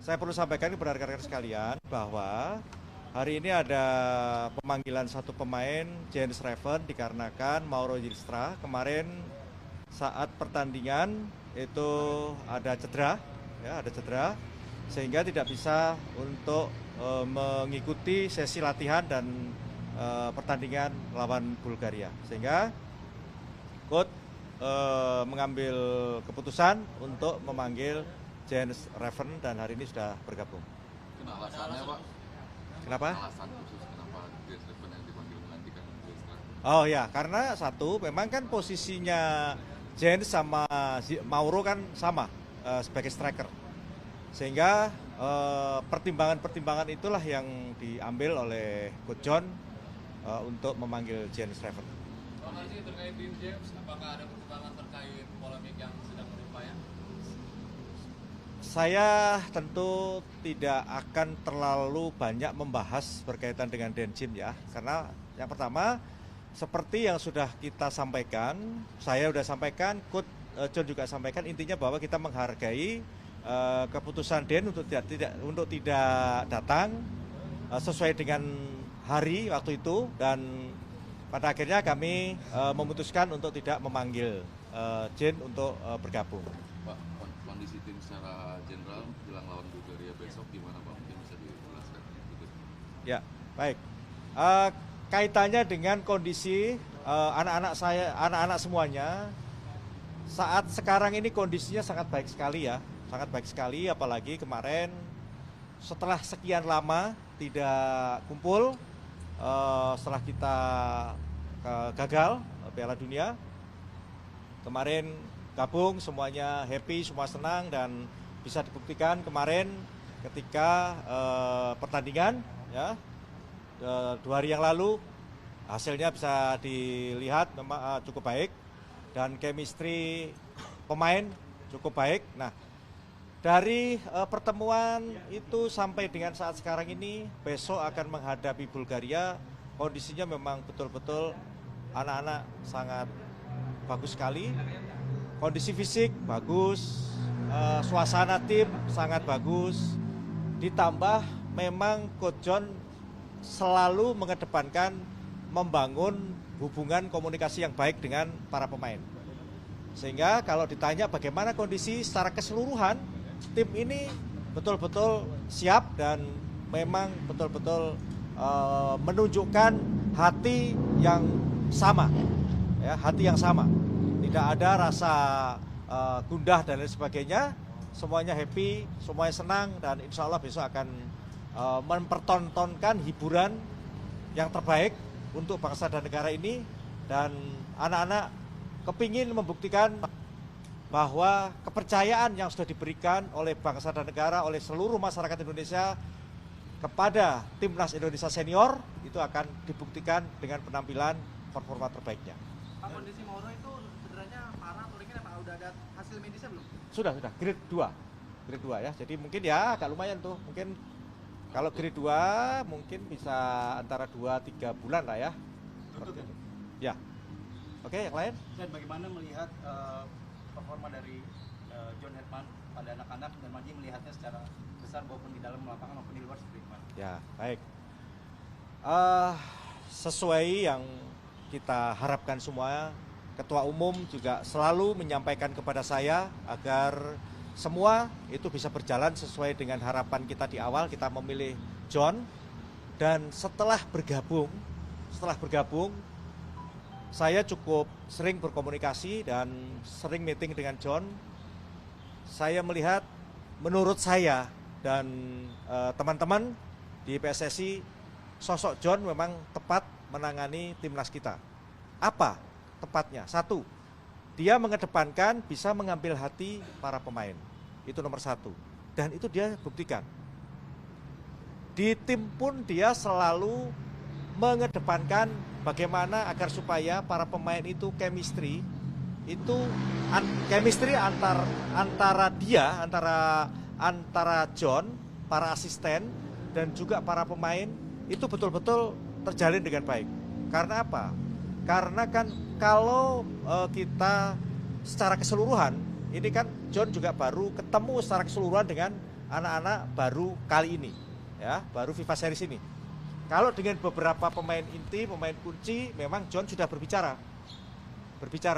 Saya perlu sampaikan kepada rekan-rekan sekalian bahwa hari ini ada pemanggilan satu pemain, Jens Reven, dikarenakan Mauro Yilstra kemarin saat pertandingan itu ada cedera, ya ada cedera, sehingga tidak bisa untuk mengikuti sesi latihan dan pertandingan lawan Bulgaria. Sehingga coach mengambil keputusan untuk memanggil Jens Reven dan hari ini sudah bergabung. Kenapa alasannya, Pak? Kenapa? Alasan khusus kenapa Jens Reven yang dipanggil menggantikan Yilstra? Oh ya, karena satu memang kan posisinya Jens sama Mauro kan sama sebagai striker. Sehingga pertimbangan-pertimbangan itulah yang diambil oleh Coach John untuk memanggil Jens Reven. Pak Marji, terkait Dean James, apakah ada perkembangan terkait polemik yang sedang menimpanya? Saya tentu tidak akan terlalu banyak membahas berkaitan dengan Dean James ya, karena yang pertama seperti yang sudah kita sampaikan, saya sudah sampaikan, Coach John juga sampaikan, intinya bahwa kita menghargai keputusan Dean untuk tidak datang sesuai dengan hari waktu itu, dan pada akhirnya kami memutuskan untuk tidak memanggil Jen untuk bergabung. Pak, kondisi tim secara general jelang lawan Bulgaria besok gimana, Pak? Mungkin bisa dijelaskan sedikit. Ya, baik. Kaitannya dengan kondisi anak-anak semuanya, saat sekarang ini kondisinya sangat baik sekali ya, sangat baik sekali. Apalagi kemarin setelah sekian lama tidak kumpul, setelah kita gagal Piala Dunia, kemarin gabung semuanya happy, semua senang, dan bisa dibuktikan kemarin ketika pertandingan ya 2 hari yang lalu hasilnya bisa dilihat memang cukup baik dan chemistry pemain cukup baik. Nah, dari pertemuan itu sampai dengan saat sekarang ini, besok akan menghadapi Bulgaria, kondisinya memang betul-betul anak-anak sangat bagus sekali. Kondisi fisik bagus, suasana tim sangat bagus, ditambah memang Coach John selalu mengedepankan membangun hubungan komunikasi yang baik dengan para pemain. Sehingga kalau ditanya bagaimana kondisi secara keseluruhan, tim ini betul-betul siap dan memang betul-betul menunjukkan hati yang sama, ya, hati yang sama. Tidak ada rasa gundah dan lain sebagainya. Semuanya happy, semuanya senang, dan insya Allah besok akan mempertontonkan hiburan yang terbaik untuk bangsa dan negara ini, dan anak-anak kepingin membuktikan bahwa kepercayaan yang sudah diberikan oleh bangsa dan negara, oleh seluruh masyarakat Indonesia kepada Timnas Indonesia Senior itu akan dibuktikan dengan penampilan performa terbaiknya. Pak, kondisi Mauro itu cederanya parah atau ringan, Pak? Udah ada hasil medisnya belum? Sudah, grade 2 ya, jadi mungkin ya agak lumayan tuh, mungkin kalau grade 2 mungkin bisa antara 2-3 bulan lah ya. Seperti itu. Ya. Oke, yang lain? Dan bagaimana melihat performa dari John Hetman pada anak-anak, dan Marji melihatnya secara besar maupun di dalam lapangan maupun di luar seperti itu? Ya, baik. Sesuai yang kita harapkan semua, Ketua Umum juga selalu menyampaikan kepada saya agar semua itu bisa berjalan sesuai dengan harapan kita di awal. Kita memilih John, dan setelah bergabung, saya cukup sering berkomunikasi dan sering meeting dengan John. Saya melihat, menurut saya dan teman-teman di PSSI, sosok John memang tepat menangani timnas kita. Apa tepatnya? Satu, dia mengedepankan bisa mengambil hati para pemain. Itu nomor satu. Dan itu dia buktikan. Di tim pun dia selalu mengedepankan bagaimana agar supaya para pemain itu chemistry antara John, para asisten, dan juga para pemain itu betul-betul terjalin dengan baik. Karena apa? Karena kan kalau kita secara keseluruhan, ini kan John juga baru ketemu secara keseluruhan dengan anak-anak baru kali ini, ya, baru FIFA Series ini. Kalau dengan beberapa pemain inti, pemain kunci, memang John sudah berbicara,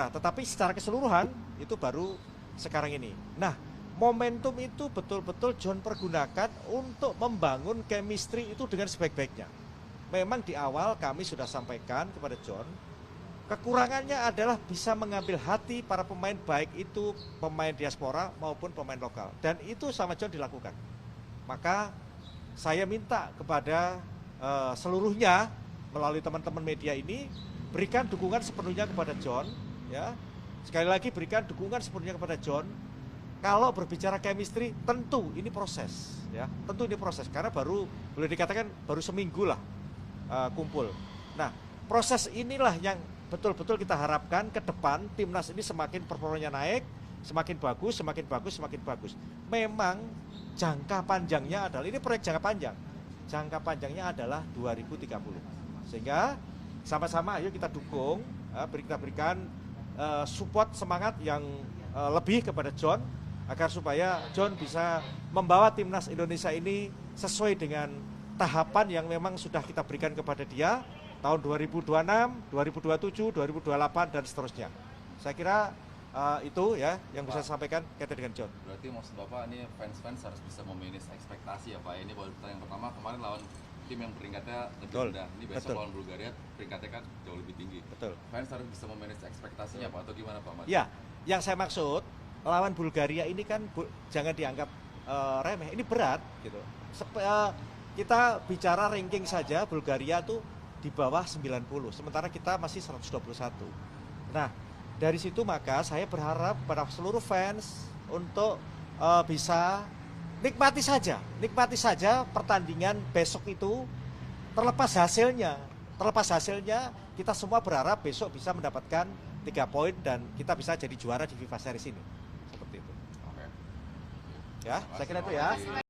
tetapi secara keseluruhan itu baru sekarang ini. Nah, momentum itu betul-betul John pergunakan untuk membangun chemistry itu dengan sebaik-baiknya. Memang di awal kami sudah sampaikan kepada John, kekurangannya adalah bisa mengambil hati para pemain, baik itu pemain diaspora maupun pemain lokal. Dan itu sama John dilakukan. Maka saya minta kepada seluruhnya melalui teman-teman media ini, berikan dukungan sepenuhnya kepada John, ya. Sekali lagi berikan dukungan sepenuhnya kepada John. Kalau berbicara chemistry, tentu ini proses, ya. Tentu ini proses karena baru boleh dikatakan baru seminggu lah kumpul. Nah, proses inilah yang betul-betul kita harapkan ke depan timnas ini semakin performanya naik, semakin bagus, semakin bagus, semakin bagus. Memang jangka panjangnya adalah ini proyek jangka panjang. Jangka panjangnya adalah 2030. Sehingga sama-sama ayo kita dukung, kita berikan support semangat yang lebih kepada John agar supaya John bisa membawa timnas Indonesia ini sesuai dengan tahapan yang memang sudah kita berikan kepada dia tahun 2026, 2027, 2028 dan seterusnya. Saya kira itu ya yang bisa saya sampaikan kaitan dengan John. Berarti maksud Bapak ini fans-fans harus bisa memanage ekspektasi ya Pak. Ini baru pertandingan pertama, kemarin lawan tim yang peringkatnya lebih rendah. Ini besok lawan Bulgaria peringkatnya kan jauh lebih tinggi. Betul. Fans harus bisa memanage ekspektasinya Pak, atau gimana Pak? Ya, yang saya maksud lawan Bulgaria ini kan jangan dianggap remeh, ini berat gitu. Kita bicara ranking saja, Bulgaria tuh di bawah 90, sementara kita masih 121. Nah, dari situ maka saya berharap pada seluruh fans untuk bisa nikmati saja pertandingan besok itu, terlepas hasilnya kita semua berharap besok bisa mendapatkan 3 poin dan kita bisa jadi juara di FIFA Series ini. Seperti itu. Oke. Ya, saya kira itu ya.